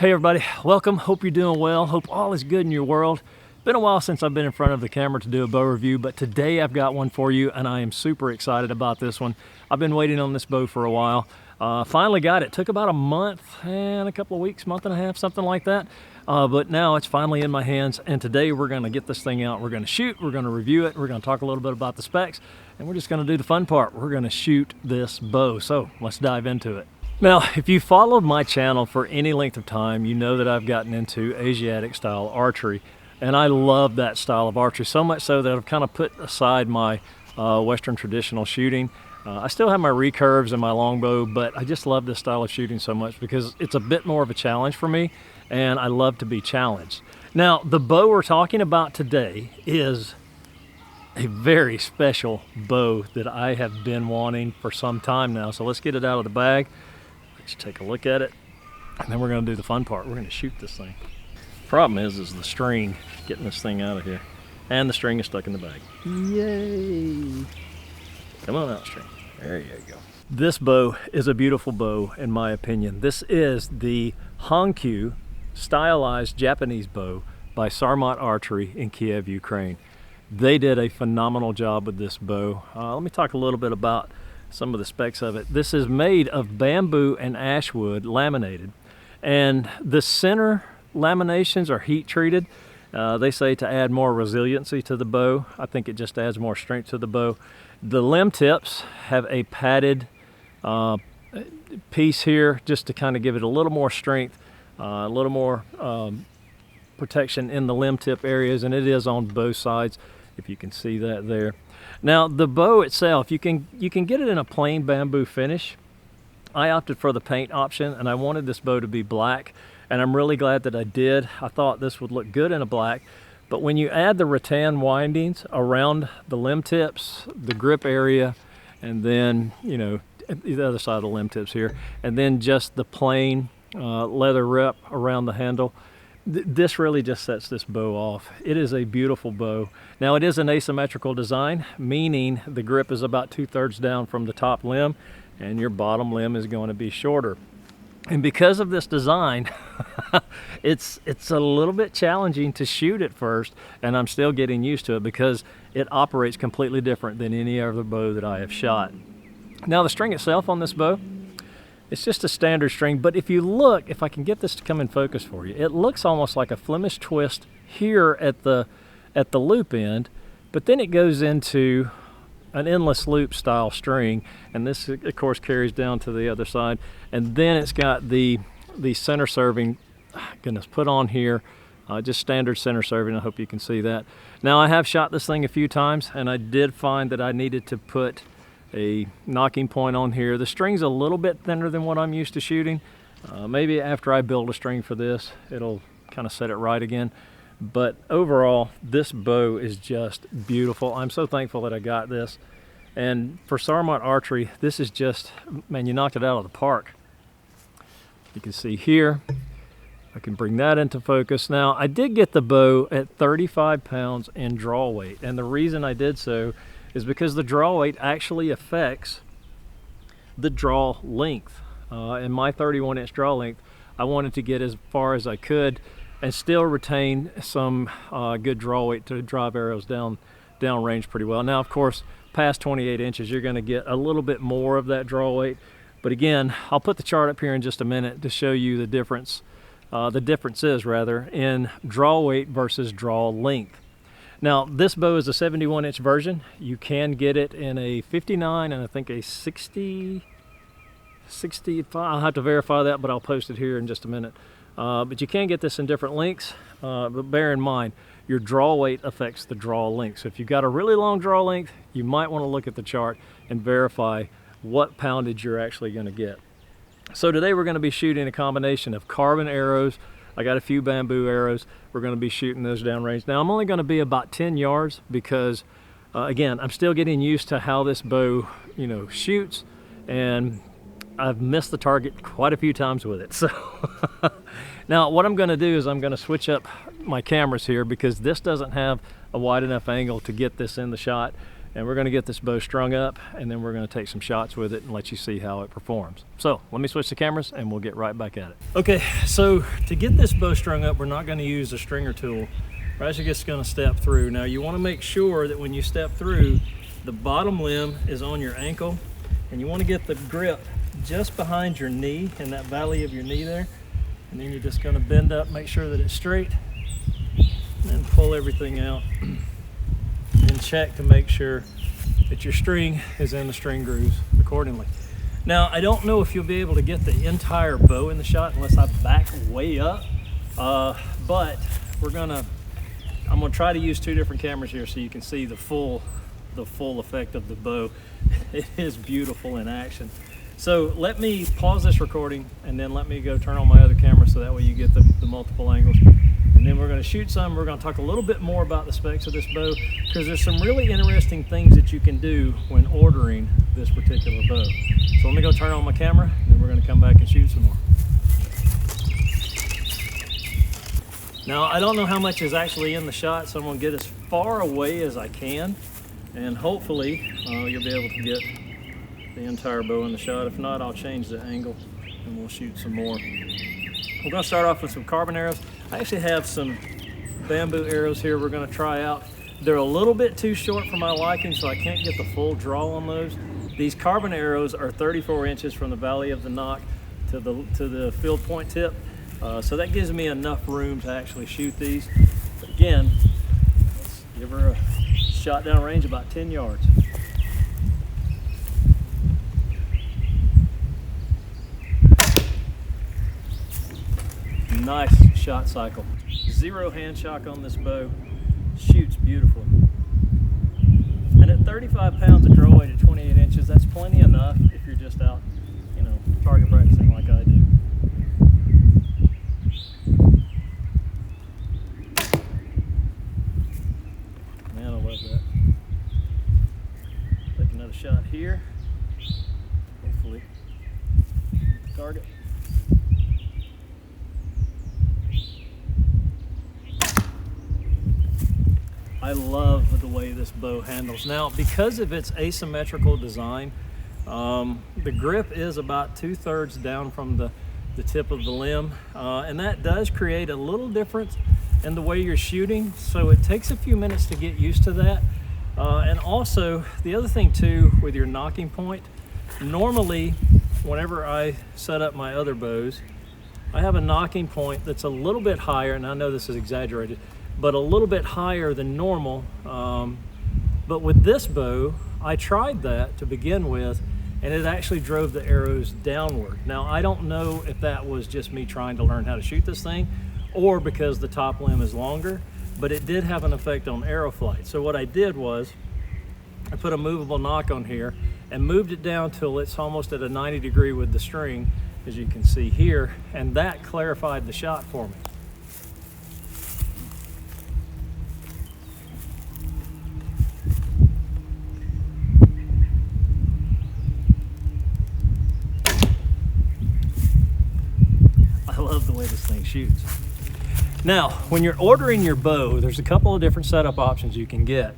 Hey everybody, welcome. Hope you're doing well. Hope all is good in your world. Been a while since I've been in front of the camera to do a bow review, but today I've got one for you and I am super excited about this one. I've been waiting on this bow for a while. Finally got it. Took about a month and a couple of weeks, month and a half, something like that. But now it's finally in my hands, and today we're going to get this thing out. We're going to shoot, we're going to review it, we're going to talk a little bit about the specs, and we're just going to do the fun part. We're going to shoot this bow. So let's dive into it. Now, if you followed my channel for any length of time, you know that I've gotten into Asiatic style archery, and I love that style of archery, so much so that I've kind of put aside my Western traditional shooting. I still have my recurves and my longbow, but I just love this style of shooting so much because it's a bit more of a challenge for me, and I love to be challenged. Now, the bow we're talking about today is a very special bow that I have been wanting for some time now. So let's get it out of the bag. Let's take a look at it, and then we're going to do the fun part. We're going to shoot this thing. Problem is the string, getting this thing out of here, and the string is stuck in the bag. Yay! Come on out, string. There you go. This bow is a beautiful bow, in my opinion. This is the Hankyu stylized Japanese bow by Sarmat Archery in Kiev, Ukraine. They did a phenomenal job with this bow. Let me talk a little bit about some of the specs of it. This is made of bamboo and ash wood laminated, and the center laminations are heat treated. They say to add more resiliency to the bow. I think it just adds more strength to the bow. The limb tips have a padded piece here just to kind of give it a little more strength, a little more protection in the limb tip areas, and it is on both sides, if you can see that there. Now, the bow itself, you can get it in a plain bamboo finish. I opted for the paint option, and I wanted this bow to be black, and I'm really glad that I did. I thought this would look good in a black, but when you add the rattan windings around the limb tips, the grip area, and then, you know, the other side of the limb tips here, and then just the plain leather rep around the handle, this really just sets this bow off. It is a beautiful bow. Now, it is an asymmetrical design, meaning the grip is about 2/3 down from the top limb, and your bottom limb is going to be shorter. And because of this design, it's a little bit challenging to shoot at first, and I'm still getting used to it because it operates completely different than any other bow that I have shot. Now, the string itself on this bow, it's just a standard string, but if you look, if I can get this to come in focus for you, it looks almost like a Flemish twist here at the loop end, but then it goes into an endless loop style string, and this of course carries down to the other side, and then it's got the center serving, goodness, put on here, just standard center serving. I hope you can see that. Now, I have shot this thing a few times, and I did find that I needed to put a knocking point on here. The string's a little bit thinner than what I'm used to shooting. Maybe after I build a string for this, it'll kind of set it right again. But overall, this bow is just beautiful. I'm so thankful that I got this. And for Sarmat Archery, this is just, man, you knocked it out of the park. You can see here, I can bring that into focus. Now, I did get the bow at 35 pounds in draw weight, and the reason I did so is because the draw weight actually affects the draw length. In my 31-inch draw length, I wanted to get as far as I could and still retain some good draw weight to drive arrows down range pretty well. Now, of course, past 28 inches, you're going to get a little bit more of that draw weight. But again, I'll put the chart up here in just a minute to show you the difference. The differences, rather, in draw weight versus draw length. Now, this bow is a 71-inch version. You can get it in a 59 and I think a 60, 65. I'll have to verify that, but I'll post it here in just a minute. But you can get this in different lengths, but bear in mind, your draw weight affects the draw length. So if you've got a really long draw length, you might want to look at the chart and verify what poundage you're actually going to get. So today we're going to be shooting a combination of carbon arrows. I got a few bamboo arrows. We're going to be shooting those downrange. Now, I'm only going to be about 10 yards because, again, I'm still getting used to how this bow, you know, shoots, and I've missed the target quite a few times with it. So now what I'm going to do is I'm going to switch up my cameras here because this doesn't have a wide enough angle to get this in the shot. and we're going to get this bow strung up, and then we're going to take some shots with it and let you see how it performs. So let me switch the cameras and we'll get right back at it. Okay, so to get this bow strung up, we're not going to use a stringer tool. We're actually just going to step through. Now you want to make sure that when you step through, the bottom limb is on your ankle, and you want to get the grip just behind your knee, in that valley of your knee there. And then you're just going to bend up, make sure that it's straight, and then pull everything out. And check to make sure that your string is in the string grooves accordingly. Now, I don't know if you'll be able to get the entire bow in the shot unless I back way up, but I'm gonna try to use two different cameras here so you can see the full effect of the bow. It is beautiful in action. So let me pause this recording and then let me go turn on my other camera so that way you get the multiple angles. And then we're going to shoot some. We're going to talk a little bit more about the specs of this bow, because there's some really interesting things that you can do when ordering this particular bow. So let me go turn on my camera, and then we're going to come back and shoot some more. Now, I don't know how much is actually in the shot, so I'm going to get as far away as I can, and hopefully you'll be able to get the entire bow in the shot. If not, I'll change the angle and we'll shoot some more. We're going to start off with some carbon arrows. I actually have some bamboo arrows here we're going to try out. They're a little bit too short for my liking, so I can't get the full draw on those. These carbon arrows are 34 inches from the valley of the nock to the field point tip. So that gives me enough room to actually shoot these. But again, let's give her a shot down range about 10 yards. Nice shot cycle. Zero hand shock on this bow. Shoots beautifully. And at 35 pounds of draw weight at 28 inches, that's plenty enough if you're just out, target practicing like I do. Man, I love that. Take another shot here. Hopefully, target. I love the way this bow handles. Now, because of its asymmetrical design, the grip is about 2/3 down from the tip of the limb, and that does create a little difference in the way you're shooting, so it takes a few minutes to get used to that. And also, the other thing too, with your nocking point, normally whenever I set up my other bows, I have a nocking point that's a little bit higher, and I know this is exaggerated, but a little bit higher than normal. But with this bow, I tried that to begin with, and it actually drove the arrows downward. Now, I don't know if that was just me trying to learn how to shoot this thing, or because the top limb is longer, but it did have an effect on arrow flight. So what I did was, I put a movable nock on here and moved it down till it's almost at a 90 degree with the string, as you can see here, and that clarified the shot for me. I love the way this thing shoots. Now, when you're ordering your bow, there's a couple of different setup options you can get.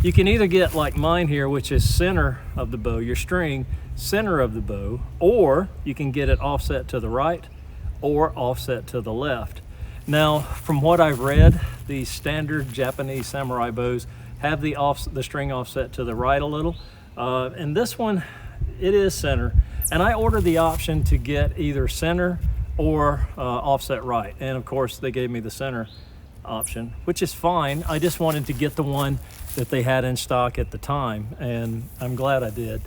You can either get like mine here, which is center of the bow, your string, center of the bow, or you can get it offset to the right or offset to the left. Now, from what I've read, the standard Japanese samurai bows have the string offset to the right a little. And this one, it is center. And I ordered the option to get either center or offset right. And of course, they gave me the center option, which is fine. I just wanted to get the one that they had in stock at the time, and I'm glad I did,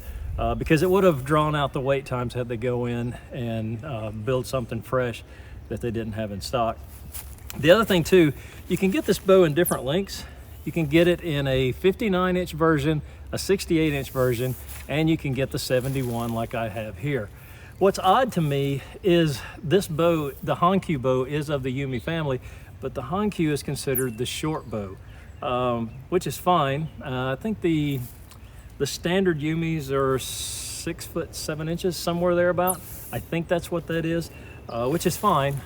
because it would have drawn out the wait times had they go in and build something fresh that they didn't have in stock. The other thing too, you can get this bow in different lengths. You can get it in a 59-inch version, a 68-inch version, and you can get the 71 like I have here. What's odd to me is this bow, the Hankyu bow, is of the Yumi family, but the Hankyu is considered the short bow, which is fine. I think the standard Yumis are 6'7", somewhere thereabout. I think that's what that is, which is fine.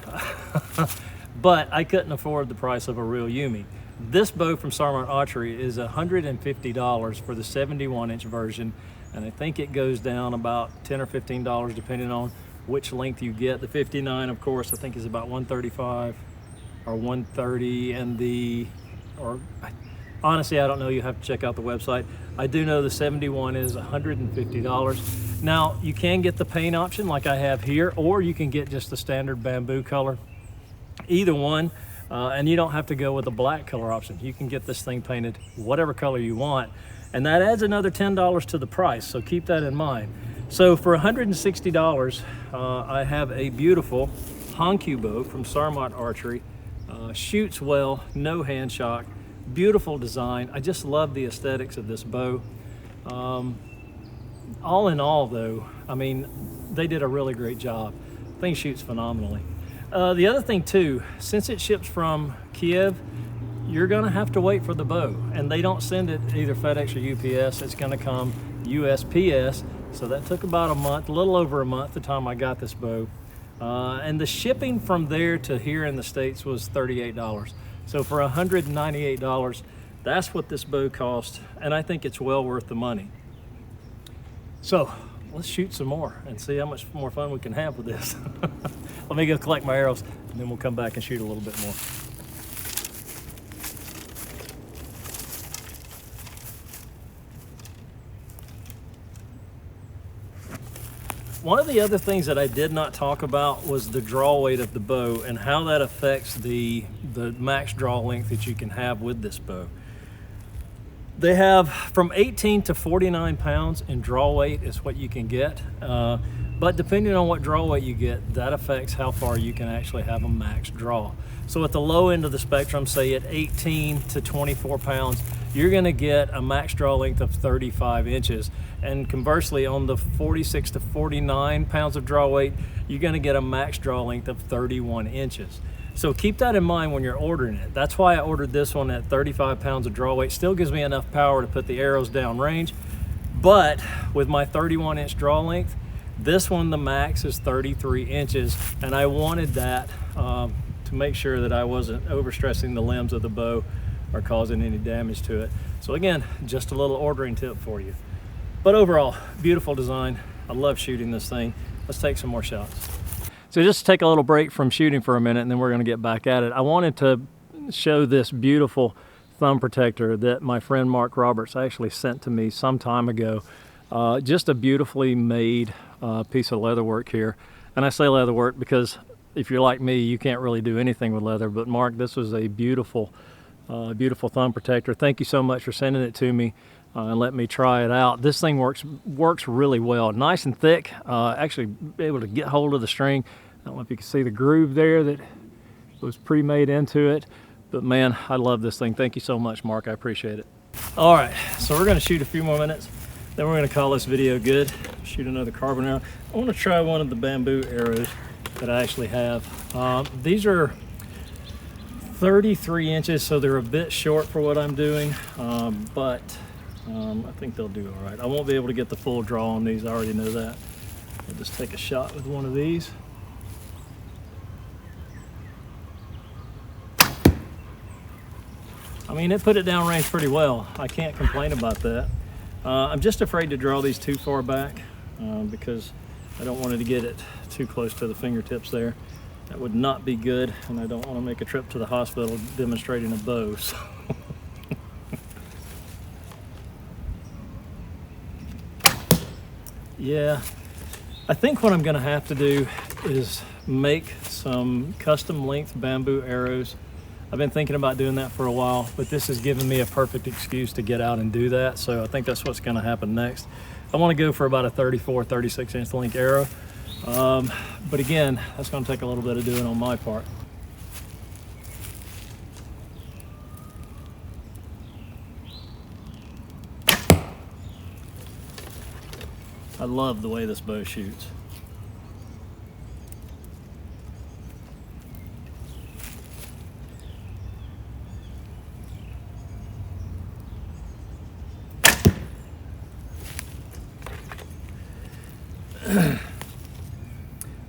But I couldn't afford the price of a real Yumi. This bow from Sarmat Archery is $150 for the 71-inch version, and I think it goes down about $10 or $15 depending on which length you get. The 59, of course, I think is about $135 or $130, and honestly, I don't know. You have to check out the website. I do know the 71 is $150. Now, you can get the paint option like I have here, or you can get just the standard bamboo color. Either one. And you don't have to go with the black color option. You can get this thing painted whatever color you want, and that adds another $10 to the price, so keep that in mind. So for $160, I have a beautiful Hankyu bow from Sarmat Archery. Shoots well, no hand shock, beautiful design. I just love the aesthetics of this bow. All in all though, I mean, they did a really great job. Thing shoots phenomenally. The other thing too, since it ships from Kiev, you're gonna have to wait for the bow, and they don't send it either FedEx or UPS. It's gonna come USPS, so that took about a month, a little over a month, the time I got this bow. And the shipping from there to here in the States was $38. So for $198, that's what this bow cost, and I think it's well worth the money. So let's shoot some more and see how much more fun we can have with this. Let me go collect my arrows, and then we'll come back and shoot a little bit more. One of the other things that I did not talk about was the draw weight of the bow and how that affects the max draw length that you can have with this bow. They have from 18 to 49 pounds in draw weight is what you can get. But depending on what draw weight you get, that affects how far you can actually have a max draw. So at the low end of the spectrum, say at 18 to 24 pounds, you're gonna get a max draw length of 35 inches. And conversely, on the 46 to 49 pounds of draw weight, you're gonna get a max draw length of 31 inches. So keep that in mind when you're ordering it. That's why I ordered this one at 35 pounds of draw weight. Still gives me enough power to put the arrows down range, but with my 31-inch draw length, this one, the max is 33 inches, and I wanted that to make sure that I wasn't overstressing the limbs of the bow or causing any damage to it. So again, just a little ordering tip for you. But overall, beautiful design. I love shooting this thing. Let's take some more shots. So just take a little break from shooting for a minute, and then we're gonna get back at it. I wanted to show this beautiful thumb protector that my friend Mark Roberts actually sent to me some time ago. Just a beautifully made piece of leather work here. And I say leather work because if you're like me, you can't really do anything with leather. But Mark, this was a beautiful, beautiful thumb protector. Thank you so much for sending it to me and let me try it out. This thing works really well. Nice and thick. Actually able to get hold of the string. I don't know if you can see the groove there that was pre-made into it. But man, I love this thing. Thank you so much, Mark. I appreciate it. All right, so we're gonna shoot a few more minutes. Then we're gonna call this video good. Shoot another carbon arrow. I wanna try one of the bamboo arrows that I actually have. These are 33 inches, so they're a bit short for what I'm doing, but I think they'll do all right. I won't be able to get the full draw on these, I already know that. I'll just take a shot with one of these. I mean, it put it down range pretty well. I can't complain about that. I'm just afraid to draw these too far back because I don't want to get it too close to the fingertips there. That would not be good, and I don't want to make a trip to the hospital demonstrating a bow. So. Yeah, I think what I'm going to have to do is make some custom length bamboo arrows. I've been thinking about doing that for a while, but this has given me a perfect excuse to get out and do that. So I think that's what's gonna happen next. I wanna go for about a 34, 36 inch length arrow. But again, that's gonna take a little bit of doing on my part. I love the way this bow shoots.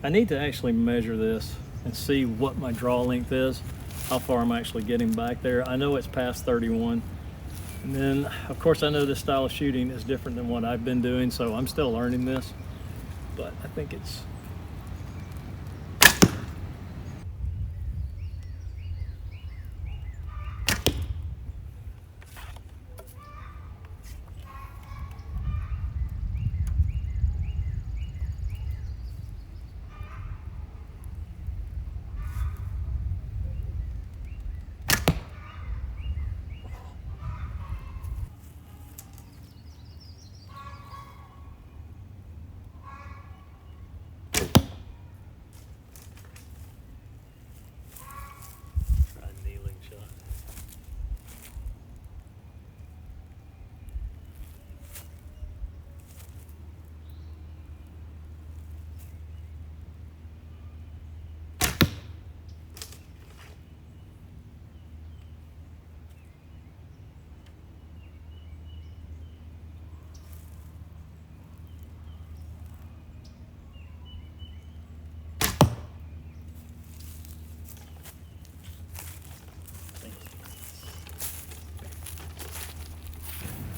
I need to actually measure this and see what my draw length is. how far I'm actually getting back there. I know it's past 31. And then, of course, I know this style of shooting is different than what I've been doing, so I'm still learning this. But I think it's...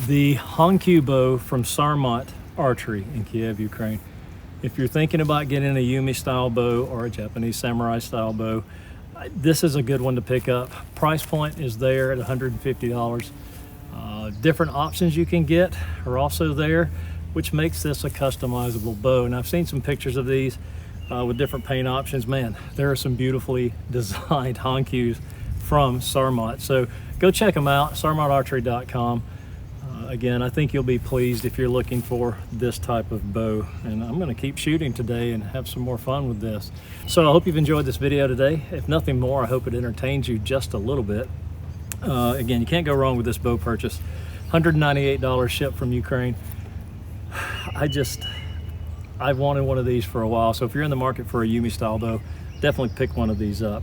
The Hankyu Bow from Sarmat Archery in Kiev, Ukraine. If you're thinking about getting a Yumi style bow or a Japanese samurai style bow, this is a good one to pick up. Price point is there at $150. Different options you can get are also there, which makes this a customizable bow. And I've seen some pictures of these with different paint options. Man, there are some beautifully designed Hankyus from Sarmat. So go check them out, sarmatarchery.com. Again, I think you'll be pleased if you're looking for this type of bow. And I'm gonna keep shooting today and have some more fun with this. So I hope you've enjoyed this video today. If nothing more, I hope it entertains you just a little bit. Again, you can't go wrong with this bow purchase. $198 shipped from Ukraine. I've wanted one of these for a while. So if you're in the market for a Yumi style bow, definitely pick one of these up.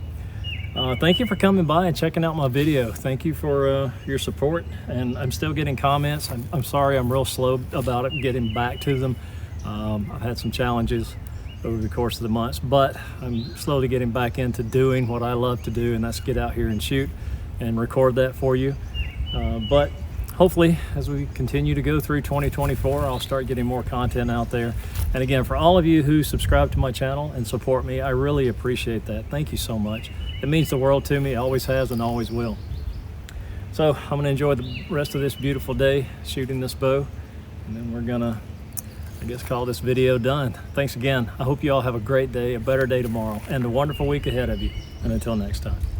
Thank you for coming by and checking out my video. Thank you for your support, and I'm still getting comments. I'm sorry I'm real slow about it, getting back to them. I've had some challenges over the course of the months, but I'm slowly getting back into doing what I love to do, and that's get out here and shoot and record that for you. But hopefully, as we continue to go through 2024, I'll start getting more content out there. And again, for all of you who subscribe to my channel and support me, I really appreciate that. Thank you so much. It means the world to me, always has and always will. So I'm gonna enjoy the rest of this beautiful day shooting this bow, and then we're gonna, I guess, call this video done. Thanks again. I hope you all have a great day, a better day tomorrow, and a wonderful week ahead of you. And until next time.